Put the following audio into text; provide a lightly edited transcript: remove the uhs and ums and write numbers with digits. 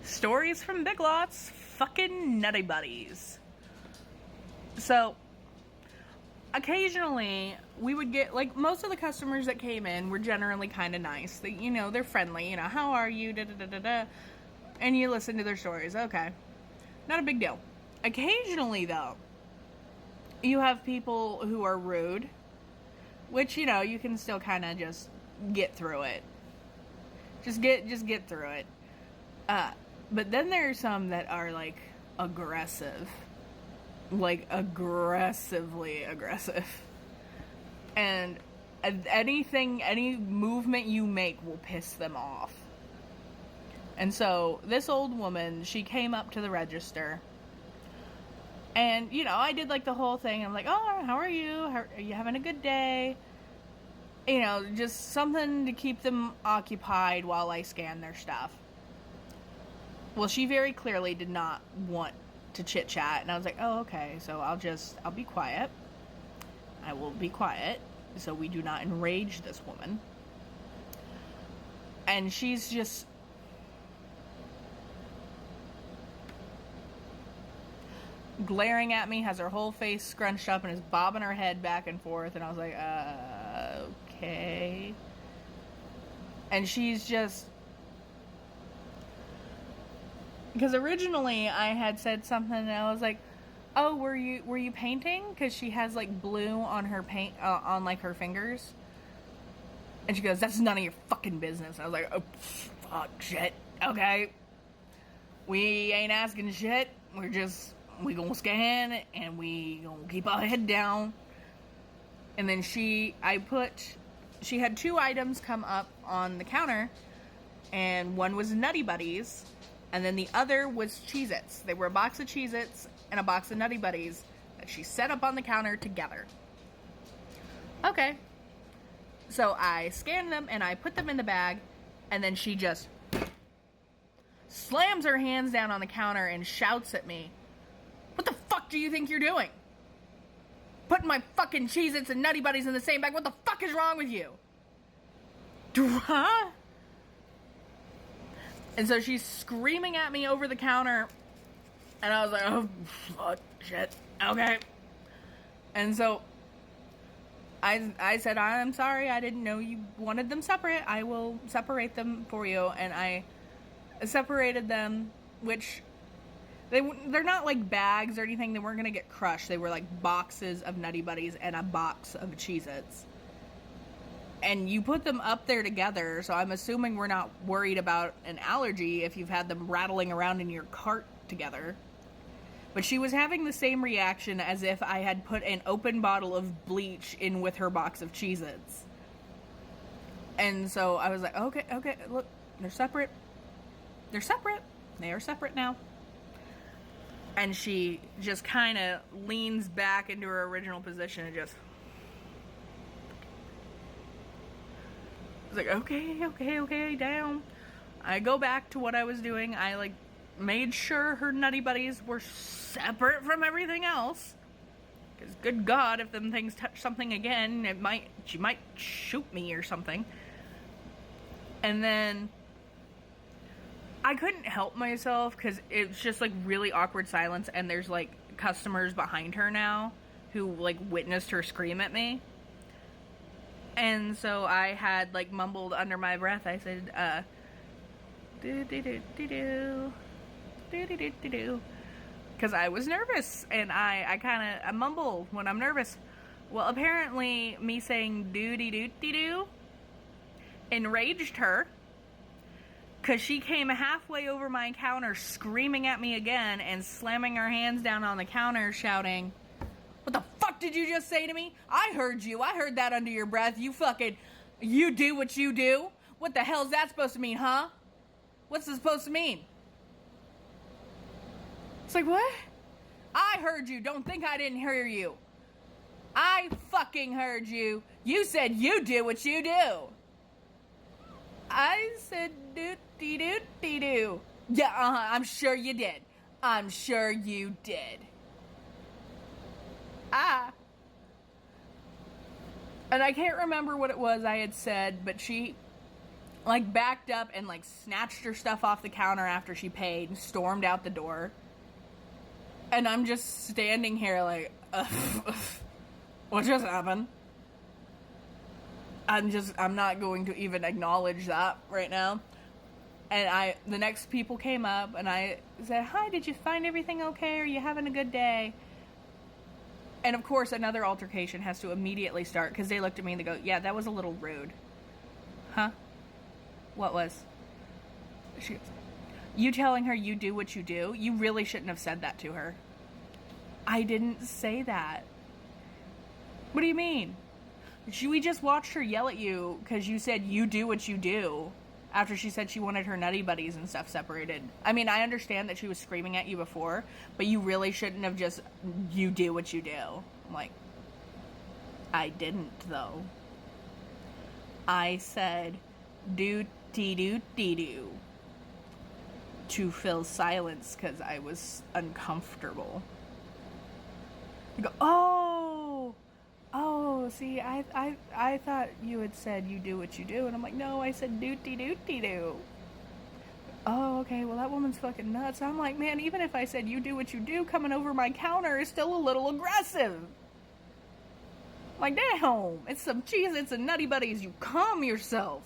Stories from Big Lots, fucking nutty buddies. So, occasionally, we would get, like, most of the customers that came in were generally kind of nice. They, you know, they're friendly, you know, how are you, da-da-da-da-da. And you listen to their stories, okay. Not a big deal. Occasionally, though, you have people who are rude, which, you know, you can still kind of just get through it. Just get through it. But then there are some that are, like, aggressive. Like, aggressively aggressive. And any movement you make will piss them off. And so, this old woman, she came up to the register. And, you know, I did, like, the whole thing. I'm like, oh, how are you? Are you having a good day? You know, just something to keep them occupied while I scan their stuff. Well, she very clearly did not want to chit-chat, and I was like, oh, okay, so I'll be quiet. I will be quiet, so we do not enrage this woman. And she's just glaring at me, has her whole face scrunched up, and is bobbing her head back and forth, and I was like, okay. And she's just... Because originally I had said something and I was like, oh, were you painting? Because she has, like, blue on her paint, on, like, her fingers. And she goes, that's none of your fucking business. And I was like, oh, fuck, shit, okay. We ain't asking shit. We gonna scan and we gonna keep our head down. And then she had 2 items come up on the counter, and one was Nutty Buddies, and then the other was Cheez-Its. They were a box of Cheez-Its and a box of Nutty Buddies that she set up on the counter together. Okay. So I scanned them and I put them in the bag, and then she just slams her hands down on the counter and shouts at me, what the fuck do you think you're doing? Putting my fucking Cheez-Its and Nutty Buddies in the same bag? What the fuck is wrong with you? Huh? And so she's screaming at me over the counter, and I was like, oh, fuck, shit, okay. And so I said, I'm sorry, I didn't know you wanted them separate. I will separate them for you. And I separated them, which... They're not like bags or anything. They weren't going to get crushed. They were like boxes of Nutty Buddies and a box of Cheez-Its. And you put them up there together, so I'm assuming we're not worried about an allergy if you've had them rattling around in your cart together. But she was having the same reaction as if I had put an open bottle of bleach in with her box of Cheez-Its. And so I was like, okay, look, they're separate. They're separate. They are separate now. And she just kind of leans back into her original position and just... I was like, okay, down. I go back to what I was doing. I, like, made sure her Nutty Buddies were separate from everything else. Because, good God, if them things touch something again, she might shoot me or something. And then... I couldn't help myself because it's just, like, really awkward silence, and there's, like, customers behind her now who, like, witnessed her scream at me. And so I had, like, mumbled under my breath. I said, do-do-do-do-do, do-do-do-do-do, because I was nervous, and I mumble when I'm nervous. Well, apparently, me saying do-de-do-de-do enraged her. Because she came halfway over my counter screaming at me again and slamming her hands down on the counter shouting, what the fuck did you just say to me? I heard you. I heard that under your breath. You do what you do? What the hell's that supposed to mean, huh? What's it supposed to mean? It's like, what? I heard you. Don't think I didn't hear you. I fucking heard you. You said you do what you do. I said do-de-do-de-do. Yeah, I'm sure you did. I'm sure you did. And I can't remember what it was I had said, but she like backed up and like snatched her stuff off the counter after she paid and stormed out the door. And I'm just standing here like, what just happened? I'm not going to even acknowledge that right now. And the next people came up and I said, hi, did you find everything okay? Are you having a good day? And of course, another altercation has to immediately start because they looked at me and they go, yeah, that was a little rude. Huh? What was? She goes, you telling her you do what you do? You really shouldn't have said that to her. I didn't say that. What do you mean? We just watched her yell at you because you said you do what you do after she said she wanted her nutty buddies and stuff separated. I mean, I understand that she was screaming at you before, but you really shouldn't have just, you do what you do. I'm like, I didn't though. I said, do-dee-doo-dee-doo to fill silence because I was uncomfortable. You go, oh, see, I thought you had said you do what you do, and I'm like, no, I said do-dee-doo-dee-doo. Oh, okay, well, that woman's fucking nuts. I'm like, man, even if I said you do what you do, coming over my counter is still a little aggressive. I'm like, damn, it's some cheese, it's a nutty buddies, you calm yourself.